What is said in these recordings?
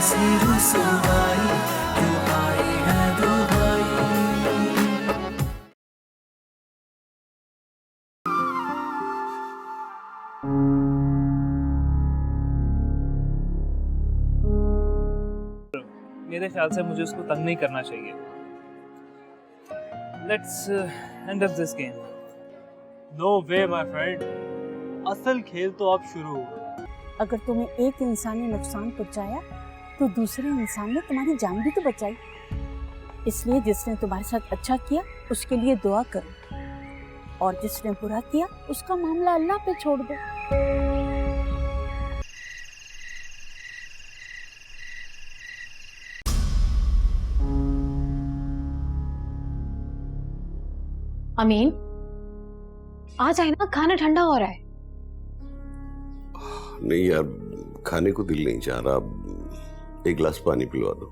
ऐसी रुसवाई क्यों आए हैं दुहाई। मेरे ख्याल से मुझे उसको तंग नहीं करना चाहिए। Let's end of this game. No way my friend, असल खेल तो अब शुरू हुआ। अगर तुम्हें एक इंसान ने नुकसान पहुंचाया तो दूसरे इंसान ने तुम्हारी जान भी तो बचाई। इसलिए जिसने तुम्हारे साथ अच्छा किया उसके लिए दुआ करो, और जिसने बुरा किया उसका मामला अल्लाह पे छोड़ दो। अमीन, आ जाए ना, खाना ठंडा हो रहा है। नहीं यार, खाने को दिल नहीं चाह रहा। एक गिलास पानी पिलवा दो।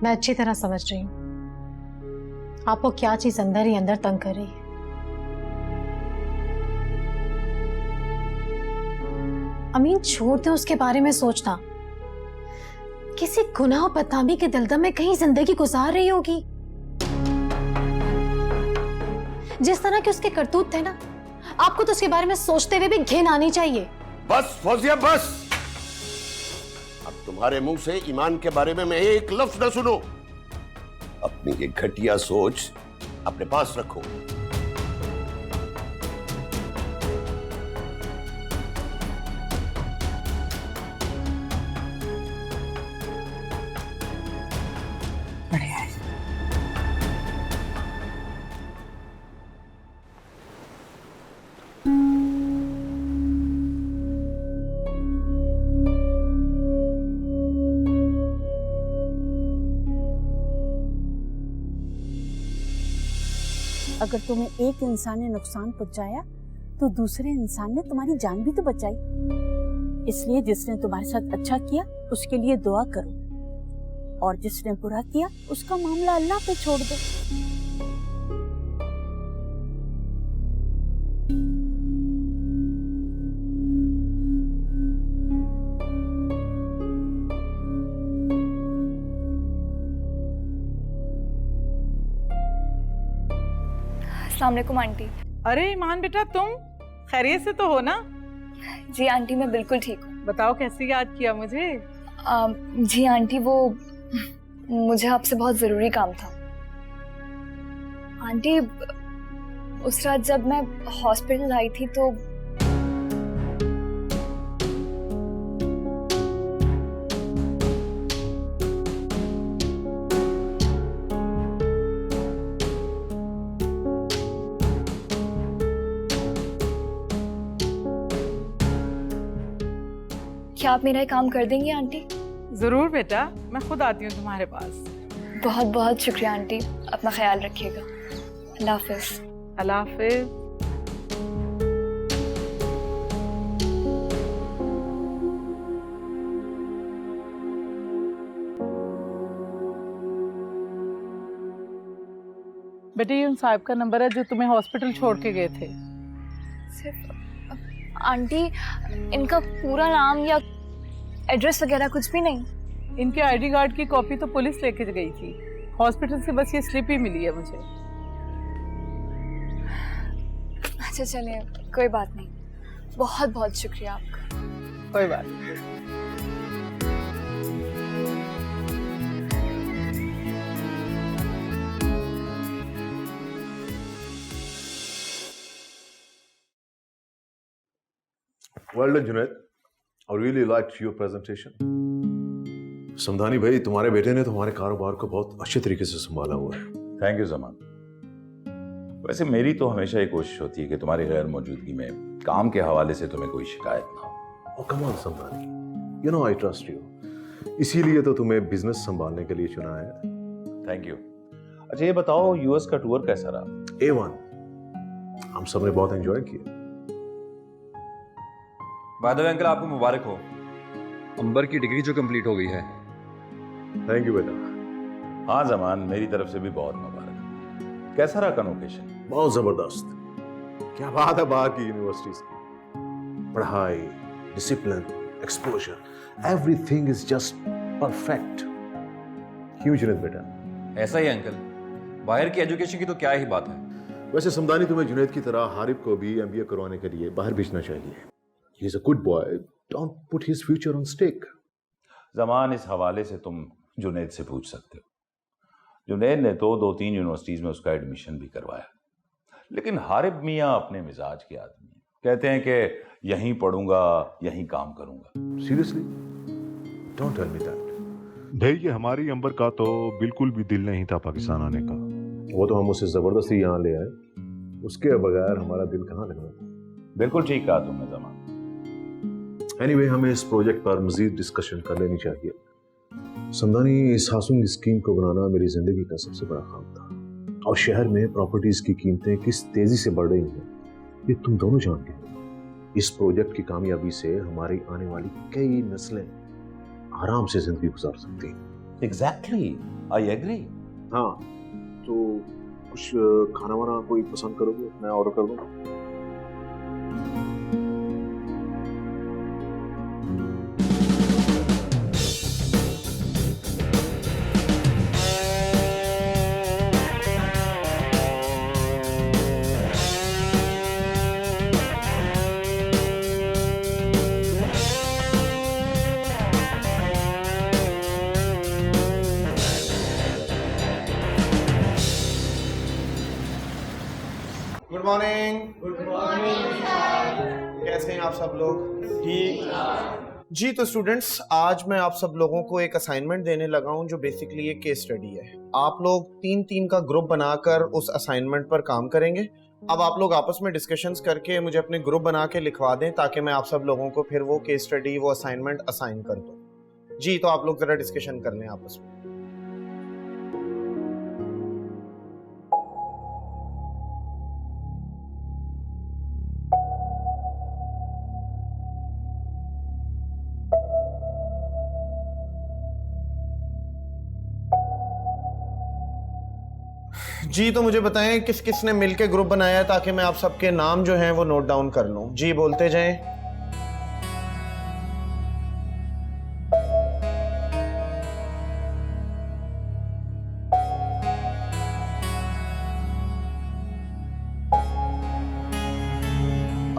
मैं अच्छी तरह समझ रही हूँ आपको क्या चीज अंदर ही अंदर तंग कर रही है। अमीन, छोड़ दे उसके बारे में सोचना। किसी गुनाह बदनामी के दलदल में कहीं जिंदगी गुजार रही होगी। जिस तरह के उसके करतूत थे ना, आपको तो उसके बारे में सोचते हुए भी घिन आनी चाहिए। बस फौजिया बस। अब तुम्हारे मुंह से ईमान के बारे में मैं एक लफ्ज न सुनो। अपनी ये घटिया सोच अपने पास रखो। बढ़िया है। अगर तुम्हें एक इंसान ने नुकसान पहुंचाया तो दूसरे इंसान ने तुम्हारी जान भी तो बचाई। इसलिए जिसने तुम्हारे साथ अच्छा किया उसके लिए दुआ करो, और जिसने बुरा किया उसका मामला अल्लाह पे छोड़ दो। अस्सलाम वालेकुम आंटी। अरे ईमान बेटा, तुम खैरियत से तो हो ना? जी आंटी, मैं बिल्कुल ठीक हूँ। बताओ कैसे याद किया मुझे? जी आंटी, वो मुझे आपसे बहुत ज़रूरी काम था। आंटी, उस रात जब मैं हॉस्पिटल आई थी तो क्या आप मेरा ये काम कर देंगी आंटी? जरूर बेटा, मैं खुद आती हूँ तुम्हारे पास। बहुत बहुत शुक्रिया आंटी, अपना ख्याल रखिएगा। अल्लाह हाफिज। अल्लाह हाफिज। बेटे, ये उन साहब का नंबर है जो तुम्हें हॉस्पिटल छोड़ के गए थे। सिर्फ आंटी, इनका पूरा नाम या एड्रेस वगैरह कुछ भी नहीं? इनके आईडी कार्ड की कॉपी तो पुलिस लेके गई थी। हॉस्पिटल से बस ये स्लिप ही मिली है मुझे। अच्छा चलिए, कोई बात नहीं। बहुत बहुत शुक्रिया आपका। कोई बात नहीं। Well done, Junaid. I really liked your presentation. Samdhani भाई, तुम्हारे बेटे ने तुम्हारे कारोबार को बहुत अच्छे तरीके से संभाला हुआ है। Thank you Zaman. वैसे मेरी तो हमेशा ये कोशिश होती है कि तुम्हारी गैर मौजूदगी में काम के हवाले से तुम्हें कोई शिकायत ना हो। Oh, come on, Samdani. You know I trust you. इसीलिए तो तुम्हें बिजनेस संभालने के लिए चुना है. Thank you. अच्छा ये बताओ यूएस का टूर कैसा रहा? A1. हम सबने बहुत एंजॉय किया. बाय द वे अंकल आपको मुबारक हो, अंबर की डिग्री जो कंप्लीट हो गई है. थैंक यू बेटा. हाँ जमान, मेरी तरफ से भी बहुत मुबारक. कैसा रहा कन्वोकेशन? बहुत जबरदस्त. क्या बात है बाहर की यूनिवर्सिटीज की. पढ़ाई, discipline, exposure, everything is just perfect. क्यों जुनैद बेटा? ऐसा ही है अंकल, बाहर की एजुकेशन की तो क्या ही बात है. वैसे समदानी तुम्हें जुनैद की तरह हारिब को भी एमबीए करवाने के लिए बाहर भेजना चाहिए. He is a good boy. Don't put his future on stake. Zaman, इस हवाले से तुम जुनैद से पूछ सकते हो. जुनैद ने तो 2-3 यूनिवर्सिटीज में उसका एडमिशन भी करवाया. लेकिन हारिब मियाँ अपने मिजाज के आदमी हैं. कहते हैं कि यहीं पढ़ूंगा, यहीं काम करूंगा. Seriously? Don't tell me that. भाई ये हमारी अंबर का तो बिल्कुल भी दिल नहीं था पाकिस्तान आने का. वो तो हम उसे जबरदस्ती यहाँ ले आए. उसके बगैर हमारा दिल कहाँ लगना. बिल्कुल ठीक कहा तुमने जमान. एनीवे, हमें इस प्रोजेक्ट पर मजीद डिस्कशन कर लेनी चाहिए. समदानी, इस हाउसिंग स्कीम को बनाना मेरी जिंदगी का सबसे बड़ा काम था. और शहर में प्रॉपर्टीज की कीमतें किस तेजी से बढ़ रही हैं ये तुम दोनों जानते हो. इस प्रोजेक्ट की कामयाबी से हमारी आने वाली कई नस्लें आराम से जिंदगी गुजार सकती हैं. Exactly, I agree. हाँ, तो कुछ खाना वाना कोई पसंद करोगे? मैं ऑर्डर कर दूँ? Good morning. Good morning. कैसे हैं आप सब लोग? ठीक जी. तो स्टूडेंट्स, आज मैं आप सब लोगों को एक असाइनमेंट देने लगा हूं जो बेसिकली एक केस स्टडी है. आप लोग 3-3 का ग्रुप बनाकर उस असाइनमेंट पर काम करेंगे. अब आप लोग आपस में डिस्कशंस करके मुझे अपने ग्रुप बना के लिखवा दें ताकि मैं आप सब लोगों को फिर वो केस स्टडी, वो असाइनमेंट असाइन कर दूं. जी, तो आप लोग जरा डिस्कशन कर लें आपस में. जी, तो मुझे बताएं किस किस ने मिलके ग्रुप बनाया ताकि मैं आप सबके नाम जो हैं वो नोट डाउन कर लूं. जी, बोलते जाएं.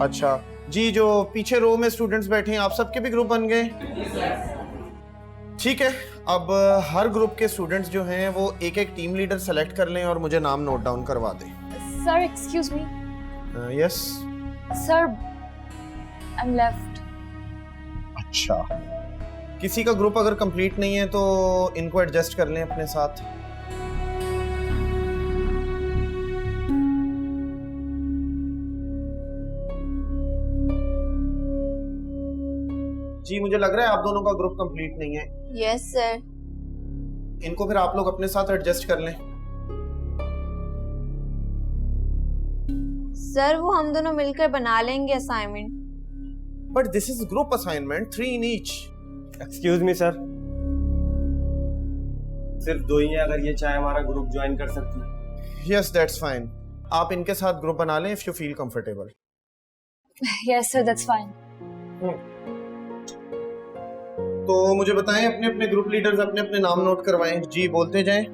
अच्छा जी, जो पीछे रो में स्टूडेंट्स बैठे हैं आप सबके भी ग्रुप बन गए? ठीक है. अब हर ग्रुप के स्टूडेंट्स जो हैं वो एक एक टीम लीडर सेलेक्ट कर लें और मुझे नाम नोट डाउन करवा दें. Sir excuse me. Yes sir, I am left. अच्छा, किसी का ग्रुप अगर कंप्लीट नहीं है तो इनको एडजस्ट कर लें अपने साथ. जी, मुझे लग रहा है आप दोनों का ग्रुप कंप्लीट नहीं है. Yes sir. इनको फिर आप लोग अपने साथ एडजस्ट कर लें. सर, वो हम दोनों मिलकर बना लेंगे assignment. But this is group assignment, 3 in each. Excuse me sir, सिर्फ 2 ही हैं. अगर ये चाहे हमारा ग्रुप ज्वाइन कर सकती है. Yes, that's fine. आप इनके साथ ग्रुप बना लें if you feel comfortable. Yes sir, that's fine. तो मुझे बताएं, अपने अपने ग्रुप लीडर्स अपने अपने नाम नोट करवाएं. जी, बोलते जाएं.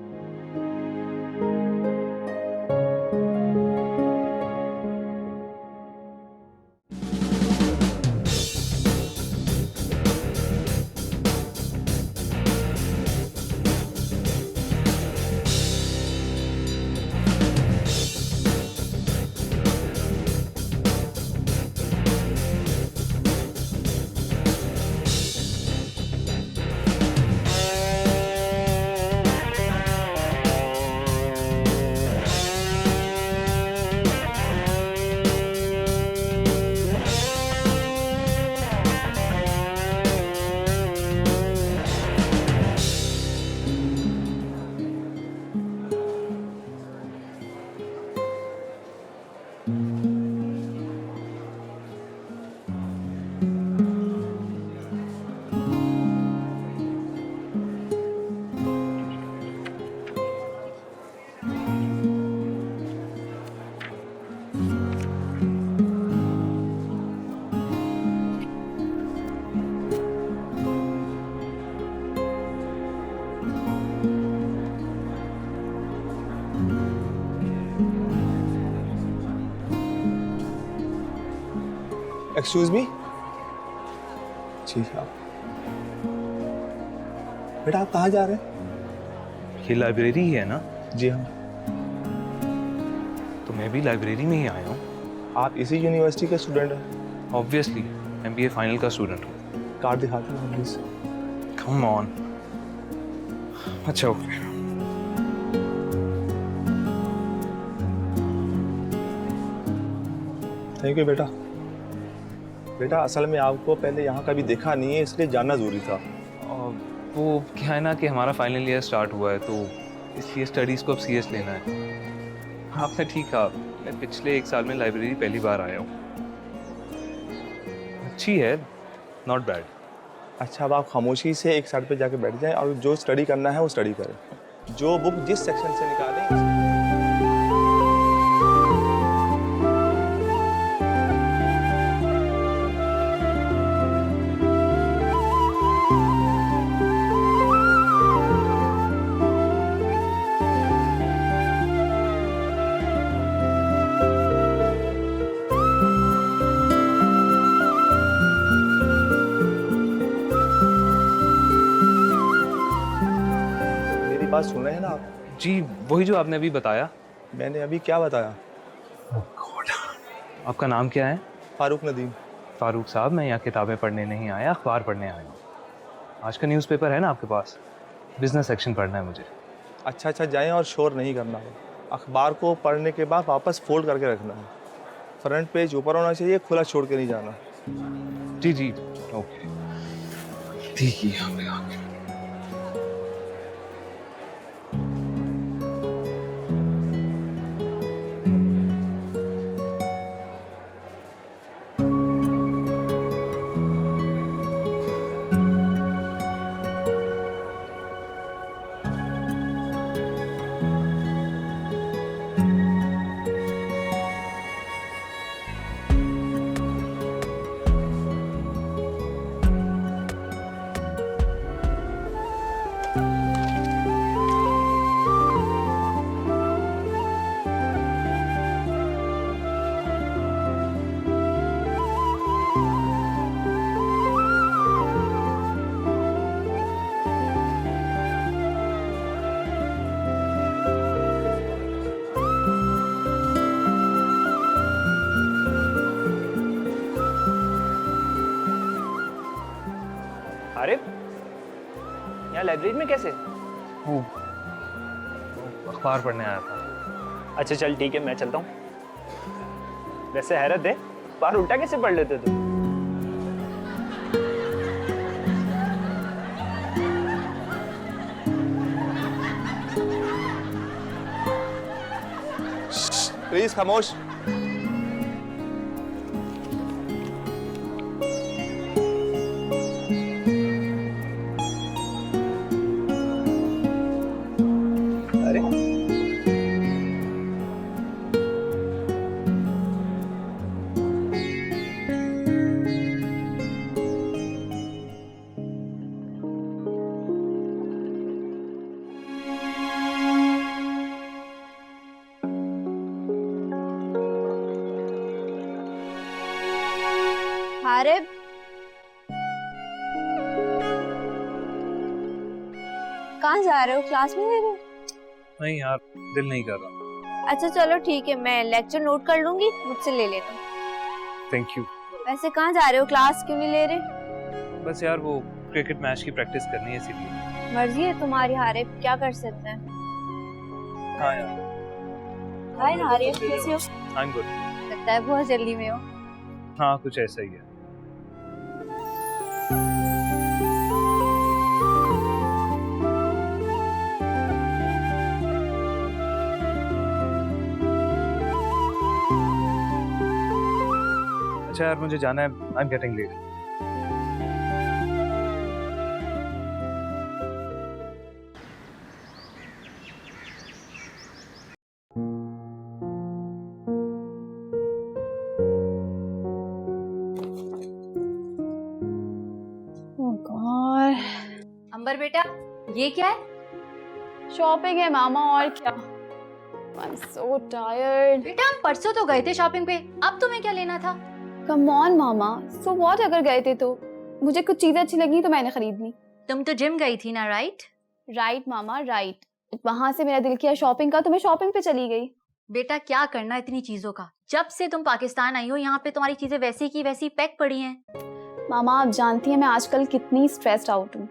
Excuse me. जी आप बेटा आप कहाँ जा रहे हैं? ये लाइब्रेरी ही है ना? जी हाँ। तो मैं भी लाइब्रेरी में ही आया हूँ। आप इसी यूनिवर्सिटी के स्टूडेंट हैं? ऑब्वियसली MBA फाइनल का स्टूडेंट हूँ। कार्ड दिखाते हैं प्लीज। Come on. अच्छा ओके। थैंक यू बेटा। बेटा असल में आपको पहले यहाँ कभी देखा नहीं है, इसलिए जानना जरूरी था। वो क्या है ना कि हमारा फाइनल ईयर स्टार्ट हुआ है, तो इसलिए स्टडीज़ को अब सीरियस लेना है। आपने ठीक कहा, मैं पिछले 1 साल में लाइब्रेरी पहली बार आया हूँ। अच्छी है, नॉट बैड। अच्छा अब आप खामोशी से एक साइड पे जाके बैठ जाएं और जो स्टडी करना है वो स्टडी करें। जो बुक जिस सेक्शन से निकालें। बात सुन रहे हैं ना आप? जी वही जो आपने अभी बताया। मैंने अभी क्या बताया? आपका नाम क्या है? फारूक नदीम। फारूक साहब, मैं यहाँ किताबें पढ़ने नहीं आया, अखबार पढ़ने आया हूँ। आज का न्यूज़पेपर है ना आपके पास? बिजनेस सेक्शन पढ़ना है मुझे। अच्छा अच्छा जाएं और शोर नहीं करना है। अखबार को पढ़ने के बाद वापस फोल्ड करके रखना है। फ्रंट पेज ऊपर होना चाहिए, खुला छोड़ के नहीं जाना। जी जी ओके। ठीक है यहाँ पे आके। आरिफ, यहाँ लाइब्रेरी में कैसे? वो अखबार पढ़ने आया था। अच्छा चल ठीक है, मैं चलता हूँ। वैसे हैरत है, अखबार उल्टा कैसे पढ़ लेते तुम? प्लीज खामोश। आरिफ, कहाँ जा रहे हो? क्लास में दे रहे हो? नहीं यार, दिल नहीं कर रहा। अच्छा चलो ठीक है, मैं लेक्चर नोट कर लूंगी, मुझसे ले लेना। Thank you. वैसे कहाँ जा रहे हो? क्लास क्यों नहीं ले रहे? बस यार वो क्रिकेट मैच की प्रैक्टिस करनी है इसीलिए। मर्जी है तुम्हारी आरिफ, क्या कर सकते हैं। हाँ यार। हाय आरिफ, कैसे हो? I am good. लगता है बहुत जल्दी में हो। हाँ कुछ ऐसा ही है। अच्छा यार मुझे जाना है, आई एम गेटिंग लेट। अंबर बेटा, ये क्या है? शॉपिंग है मामा, और क्या। I'm so tired. बेटा हम परसों तो गए थे शॉपिंग पे, अब तुम्हें क्या लेना था? Come on mama, so what अगर गए थे तो मुझे कुछ चीजें अच्छी लगी तो मैंने खरीद ली। तुम तो जिम गई थी ना, राइट? राइट मामा, राइट। वहां से मेरा दिल किया शॉपिंग का तो मैं शॉपिंग पे चली गई। बेटा क्या करना इतनी चीजों का, जब से तुम पाकिस्तान आई हो यहाँ पे तुम्हारी चीजें वैसी की वैसी पैक पड़ी हैं। मामा आप जानती हैं मैं आजकल कितनी स्ट्रेस्ड आउट हूँ,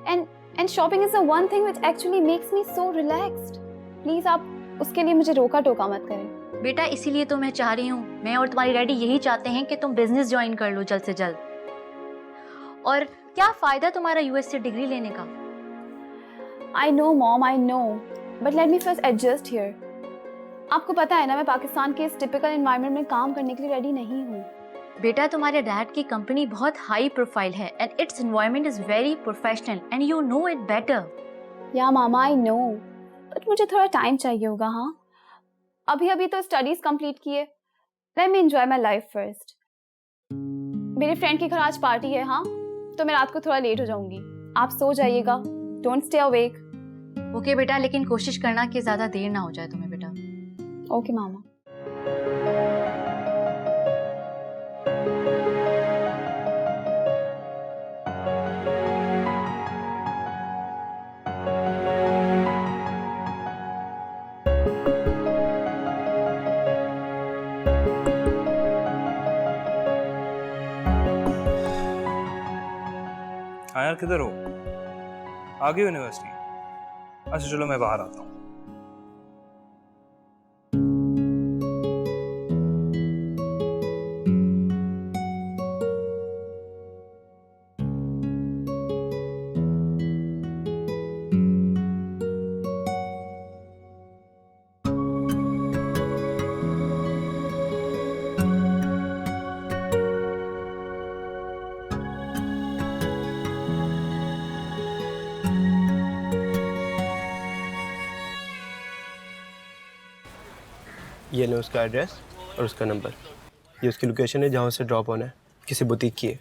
and shopping is the one thing which actually makes me so relaxed. Please आप उसके लिए मुझे रोका टोका मत करें। बेटा इसीलिए तो मैं चाह रही हूँ, मैं और तुम्हारी डैडी यही चाहते हैं कि तुम बिजनेस ज्वाइन कर लो जल्द से जल्द। और क्या फायदा तुम्हारा यूएस से डिग्री लेने का? I know mom, I know, but let me first adjust here. आपको पता है ना मैं पाकिस्तान के इस टिपिकल एनवायरनमेंट में काम करने के लिए रेडी नहीं हूँ। बेटा तुम्हारे डैड की कंपनी बहुत हाई प्रोफाइल है and it's environment is very professional and you know it better. या मामा आई नो, बट मुझे थोड़ा टाइम चाहिए होगा। हाँ अभी तो स्टडीज कंप्लीट किए, let me enjoy my life first. मेरे फ्रेंड के घर आज पार्टी है, हाँ तो मैं रात को थोड़ा लेट हो जाऊंगी। आप सो जाइएगा, डोंट स्टे अवेक। ओके बेटा, लेकिन कोशिश करना कि ज्यादा देर ना हो जाए तुम्हें बेटा। ओके मामा। हाँ यार किधर हो? आ गई यूनिवर्सिटी? अच्छा चलो मैं बाहर आता हूँ। ये लो उसका एड्रेस और उसका नंबर। ये उसकी लोकेशन है जहाँ से ड्रॉप होना है, किसी बुटीक की है।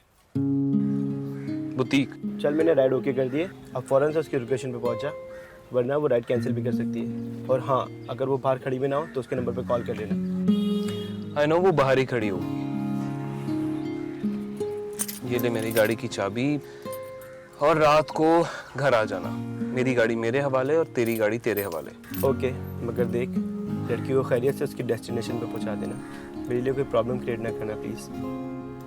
बुटीक? चल मैंने राइड ओके कर दिए, अब फ़ौरन से उसकी लोकेशन पे पहुँचा, वरना वो राइड कैंसिल भी कर सकती है। और हाँ अगर वो बाहर खड़ी भी ना हो तो उसके नंबर पे कॉल कर लेना। आई नो वो बाहर ही खड़ी होगी। ये ले मेरी गाड़ी की चाबी और रात को घर आ जाना। मेरी गाड़ी मेरे हवाले और तेरी गाड़ी तेरे हवाले। ओके मगर देख लड़की को खैरियत से उसकी डेस्टिनेशन पे पहुंचा देना। मेरे लिए कोई प्रॉब्लम क्रिएट ना करना प्लीज़।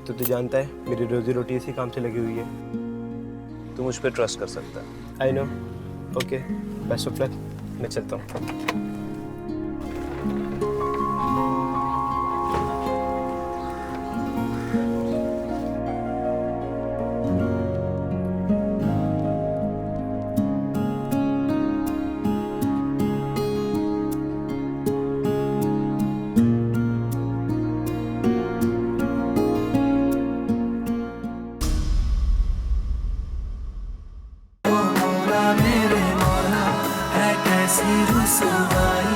तो जानता है मेरी रोजी रोटी इसी काम से लगी हुई है। तू मुझ पर ट्रस्ट कर सकता है। I know. Okay best of luck, मैं चलता हूँ। मेरे मौला है कैसी रुसवाई